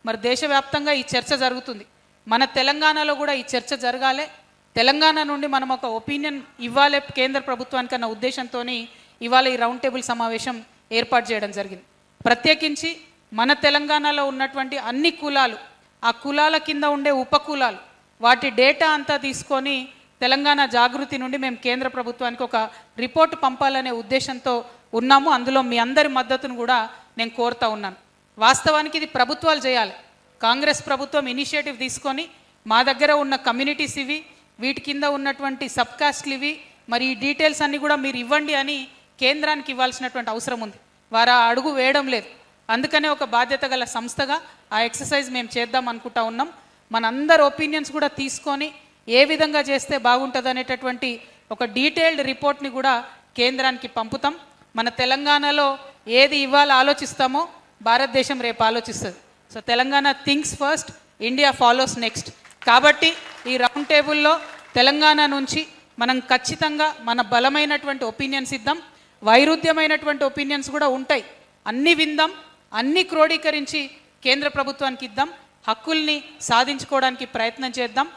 మరి దేశవ్యాప్తంగా ఈ చర్చ జరుగుతుంది. మన తెలంగాణలో కూడా ఈ చర్చ జరగాలి. తెలంగాణ నుండి మనం ఒక ఒపీనియన్ ఇవ్వాలి కేంద్ర ప్రభుత్వానికి అన్న ఉద్దేశంతో ఇవాళ ఈ రౌండ్ టేబుల్ సమావేశం ఏర్పాటు చేయడం జరిగింది. ప్రత్యేకించి మన తెలంగాణలో ఉన్నటువంటి అన్ని కులాలు, ఆ కులాల కింద ఉండే ఉపకులాలు, వాటి డేటా అంతా తీసుకొని తెలంగాణ జాగృతి నుండి మేము కేంద్ర ప్రభుత్వానికి ఒక రిపోర్టు పంపాలనే ఉద్దేశంతో ఉన్నాము. అందులో మీ అందరి మద్దతును కూడా నేను కోరుతా ఉన్నాను. వాస్తవానికి ఇది ప్రభుత్వాలు చేయాలి. కాంగ్రెస్ ప్రభుత్వం ఇనిషియేటివ్ తీసుకొని మా దగ్గర ఉన్న కమ్యూనిటీస్ ఇవి, వీటి కింద ఉన్నటువంటి సబ్ కాస్ట్లు ఇవి, మరి ఈ డీటెయిల్స్ అన్నీ కూడా మీరు ఇవ్వండి అని కేంద్రానికి ఇవ్వాల్సినటువంటి అవసరం ఉంది. వారు ఆ అడుగు వేయడం లేదు. అందుకనే ఒక బాధ్యత గల సంస్థగా ఆ ఎక్సర్సైజ్ మేము చేద్దాం అనుకుంటా ఉన్నాం. మనందరి ఒపీనియన్స్ కూడా తీసుకొని ఏ విధంగా చేస్తే బాగుంటుంది అనేటటువంటి ఒక డీటెయిల్డ్ రిపోర్ట్ని కూడా కేంద్రానికి పంపుతాం. మన తెలంగాణలో ఏది ఇవాళ ఆలోచిస్తామో భారతదేశం రేపు ఆలోచిస్తుంది. So Telangana thinks first, India follows next. కాబట్టి ఈ రౌండ్ టేబుల్లో తెలంగాణ నుంచి మనం ఖచ్చితంగా మన బలమైనటువంటి ఒపీనియన్స్ ఇద్దాం. వైరుధ్యమైనటువంటి ఒపీనియన్స్ కూడా ఉంటాయి, అన్నీ విందాం, అన్నీ క్రోడీకరించి కేంద్ర ప్రభుత్వానికి ఇద్దాం. హక్కుల్ని సాధించుకోవడానికి ప్రయత్నం చేద్దాం.